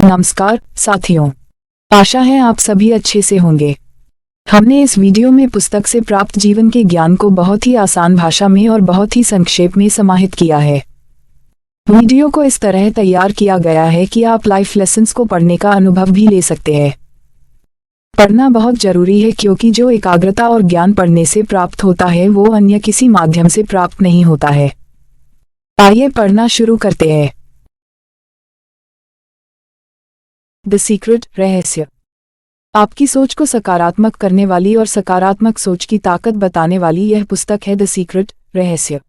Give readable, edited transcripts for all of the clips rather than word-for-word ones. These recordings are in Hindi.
नमस्कार साथियों, आशा है आप सभी अच्छे से होंगे। हमने इस वीडियो में पुस्तक से प्राप्त जीवन के ज्ञान को बहुत ही आसान भाषा में और बहुत ही संक्षेप में समाहित किया है। वीडियो को इस तरह तैयार किया गया है कि आप लाइफ लेसन्स को पढ़ने का अनुभव भी ले सकते हैं। पढ़ना बहुत जरूरी है क्योंकि जो एकाग्रता और ज्ञान पढ़ने से प्राप्त होता है वो अन्य किसी माध्यम से प्राप्त नहीं होता है। आइए पढ़ना शुरू करते हैं। द सीक्रेट, रहस्य। आपकी सोच को सकारात्मक करने वाली और सकारात्मक सोच की ताकत बताने वाली यह पुस्तक है द सीक्रेट, रहस्य।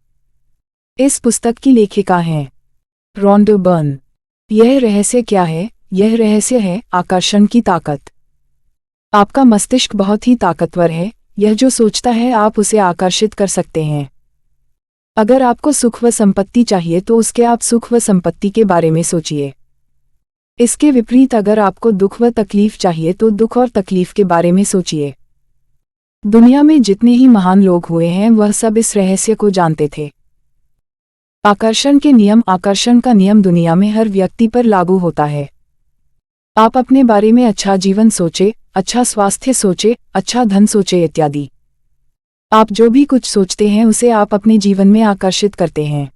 इस पुस्तक की लेखिका हैं रॉन्डा बर्न। यह रहस्य क्या है? यह रहस्य है आकर्षण की ताकत। आपका मस्तिष्क बहुत ही ताकतवर है। यह जो सोचता है आप उसे आकर्षित कर सकते हैं। अगर आपको सुख व संपत्ति चाहिए तो उसके आप सुख व संपत्ति के बारे में सोचिए। इसके विपरीत अगर आपको दुख व तकलीफ चाहिए तो दुख और तकलीफ के बारे में सोचिए। दुनिया में जितने ही महान लोग हुए हैं वह सब इस रहस्य को जानते थे। आकर्षण के नियम। आकर्षण का नियम दुनिया में हर व्यक्ति पर लागू होता है। आप अपने बारे में अच्छा जीवन सोचे, अच्छा स्वास्थ्य सोचे, अच्छा धन सोचे इत्यादि। आप जो भी कुछ सोचते हैं उसे आप अपने जीवन में आकर्षित करते हैं।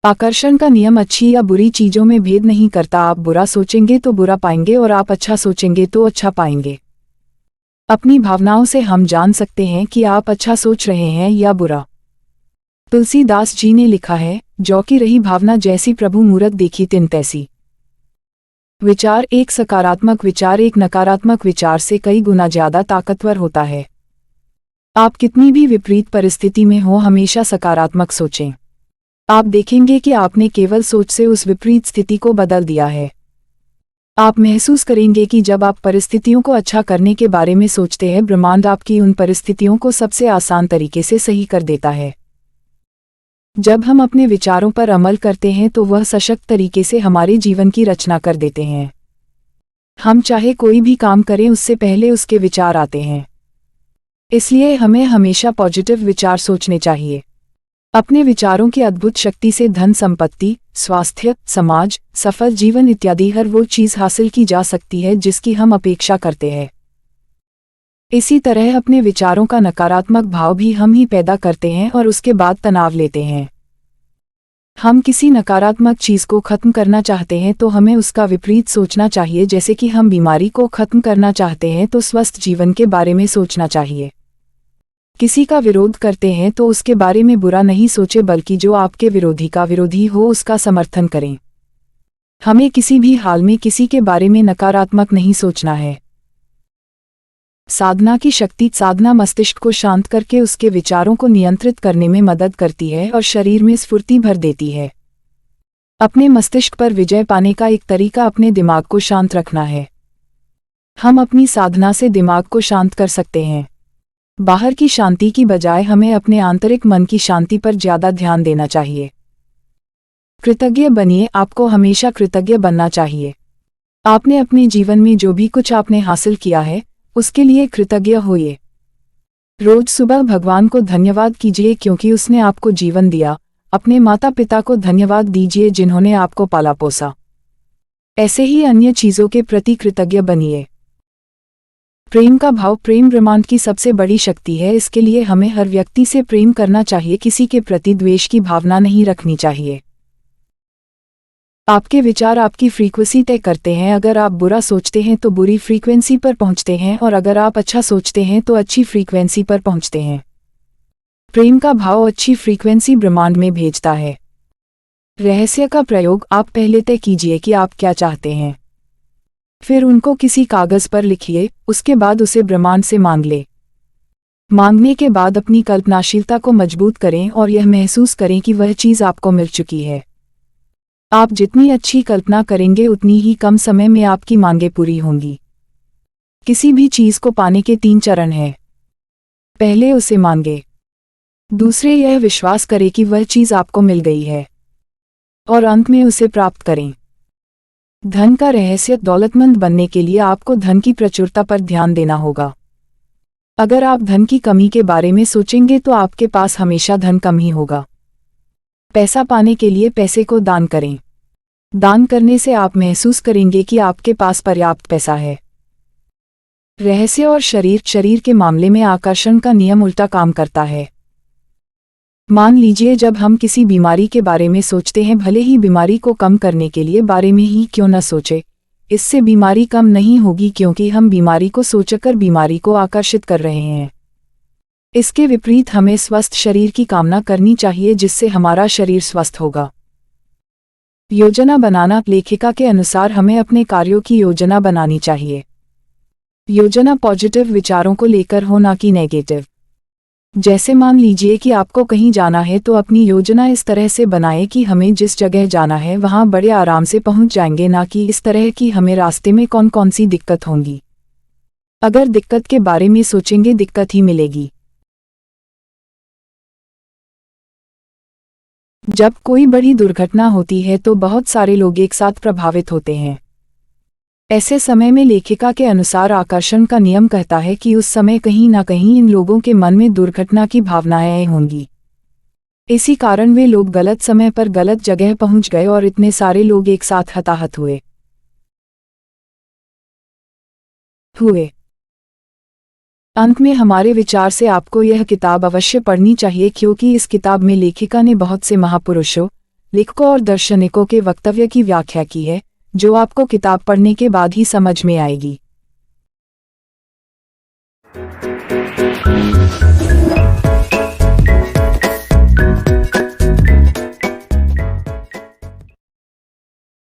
आकर्षण का नियम अच्छी या बुरी चीजों में भेद नहीं करता। आप बुरा सोचेंगे तो बुरा पाएंगे और आप अच्छा सोचेंगे तो अच्छा पाएंगे। अपनी भावनाओं से हम जान सकते हैं कि आप अच्छा सोच रहे हैं या बुरा। तुलसीदास जी ने लिखा है, जो की रही भावना जैसी प्रभु मूरत देखी तिन तैसी। विचार। एक सकारात्मक विचार एक नकारात्मक विचार से कई गुना ज्यादा ताकतवर होता है। आप कितनी भी विपरीत परिस्थिति में हो हमेशा सकारात्मक सोचें। आप देखेंगे कि आपने केवल सोच से उस विपरीत स्थिति को बदल दिया है। आप महसूस करेंगे कि जब आप परिस्थितियों को अच्छा करने के बारे में सोचते हैं ब्रह्मांड आपकी उन परिस्थितियों को सबसे आसान तरीके से सही कर देता है। जब हम अपने विचारों पर अमल करते हैं तो वह सशक्त तरीके से हमारे जीवन की रचना कर देते हैं। हम चाहे कोई भी काम करें उससे पहले उसके विचार आते हैं। इसलिए हमें हमेशा पॉजिटिव विचार सोचने चाहिए। अपने विचारों की अद्भुत शक्ति से धन संपत्ति, स्वास्थ्य, समाज, सफल जीवन इत्यादि हर वो चीज हासिल की जा सकती है जिसकी हम अपेक्षा करते हैं। इसी तरह अपने विचारों का नकारात्मक भाव भी हम ही पैदा करते हैं और उसके बाद तनाव लेते हैं। हम किसी नकारात्मक चीज को खत्म करना चाहते हैं तो हमें उसका विपरीत सोचना चाहिए। जैसे कि हम बीमारी को खत्म करना चाहते हैं तो स्वस्थ जीवन के बारे में सोचना चाहिए। किसी का विरोध करते हैं तो उसके बारे में बुरा नहीं सोचे बल्कि जो आपके विरोधी का विरोधी हो उसका समर्थन करें। हमें किसी भी हाल में किसी के बारे में नकारात्मक नहीं सोचना है। साधना की शक्ति। साधना मस्तिष्क को शांत करके उसके विचारों को नियंत्रित करने में मदद करती है और शरीर में स्फूर्ति भर देती है। अपने मस्तिष्क पर विजय पाने का एक तरीका अपने दिमाग को शांत रखना है। हम अपनी साधना से दिमाग को शांत कर सकते हैं। बाहर की शांति की बजाय हमें अपने आंतरिक मन की शांति पर ज्यादा ध्यान देना चाहिए। कृतज्ञ बनिए। आपको हमेशा कृतज्ञ बनना चाहिए। आपने अपने जीवन में जो भी कुछ आपने हासिल किया है उसके लिए कृतज्ञ होइए। रोज सुबह भगवान को धन्यवाद कीजिए क्योंकि उसने आपको जीवन दिया। अपने माता पिता को धन्यवाद दीजिए जिन्होंने आपको पाला पोसा। ऐसे ही अन्य चीजों के प्रति कृतज्ञ बनिए। प्रेम का भाव। प्रेम ब्रह्मांड की सबसे बड़ी शक्ति है। इसके लिए हमें हर व्यक्ति से प्रेम करना चाहिए। किसी के प्रति द्वेष की भावना नहीं रखनी चाहिए। आपके विचार आपकी फ्रीक्वेंसी तय करते हैं। अगर आप बुरा सोचते हैं तो बुरी फ्रीक्वेंसी पर पहुंचते हैं और अगर आप अच्छा सोचते हैं तो अच्छी फ्रीक्वेंसी पर पहुंचते हैं। प्रेम का भाव अच्छी फ्रीक्वेंसी ब्रह्मांड में भेजता है। रहस्य का प्रयोग। आप पहले तय कीजिए कि आप क्या चाहते हैं, फिर उनको किसी कागज पर लिखिए। उसके बाद उसे ब्रह्मांड से मांग ले। मांगने के बाद अपनी कल्पनाशीलता को मजबूत करें और यह महसूस करें कि वह चीज आपको मिल चुकी है। आप जितनी अच्छी कल्पना करेंगे उतनी ही कम समय में आपकी मांगें पूरी होंगी। किसी भी चीज को पाने के 3 चरण हैं। पहले उसे मांगे, दूसरे यह विश्वास करें कि वह चीज आपको मिल गई है और अंत में उसे प्राप्त करें। धन का रहस्य। दौलतमंद बनने के लिए आपको धन की प्रचुरता पर ध्यान देना होगा। अगर आप धन की कमी के बारे में सोचेंगे तो आपके पास हमेशा धन कम ही होगा। पैसा पाने के लिए पैसे को दान करें। दान करने से आप महसूस करेंगे कि आपके पास पर्याप्त पैसा है। रहस्य और शरीर के मामले में आकर्षण का नियम उल्टा काम करता है। मान लीजिए जब हम किसी बीमारी के बारे में सोचते हैं, भले ही बीमारी को कम करने के लिए बारे में ही क्यों न सोचे, इससे बीमारी कम नहीं होगी क्योंकि हम बीमारी को सोचकर बीमारी को आकर्षित कर रहे हैं। इसके विपरीत हमें स्वस्थ शरीर की कामना करनी चाहिए जिससे हमारा शरीर स्वस्थ होगा। योजना बनाना। लेखिका के अनुसार हमें अपने कार्यों की योजना बनानी चाहिए। योजना पॉजिटिव विचारों को लेकर हो, ना कि नेगेटिव। जैसे मान लीजिए कि आपको कहीं जाना है तो अपनी योजना इस तरह से बनाएं कि हमें जिस जगह जाना है वहां बड़े आराम से पहुंच जाएंगे, ना कि इस तरह कि हमें रास्ते में कौन कौन सी दिक्कत होंगी। अगर दिक्कत के बारे में सोचेंगे दिक्कत ही मिलेगी। जब कोई बड़ी दुर्घटना होती है तो बहुत सारे लोग एक साथ प्रभावित होते हैं। ऐसे समय में लेखिका के अनुसार आकर्षण का नियम कहता है कि उस समय कहीं ना कहीं इन लोगों के मन में दुर्घटना की भावनाएं होंगी। इसी कारण वे लोग गलत समय पर गलत जगह पहुंच गए और इतने सारे लोग एक साथ हताहत हुए। अंत में हमारे विचार से आपको यह किताब अवश्य पढ़नी चाहिए क्योंकि इस किताब में लेखिका ने बहुत से महापुरुषों, लेखकों और दार्शनिकों के वक्तव्य की व्याख्या की है जो आपको किताब पढ़ने के बाद ही समझ में आएगी।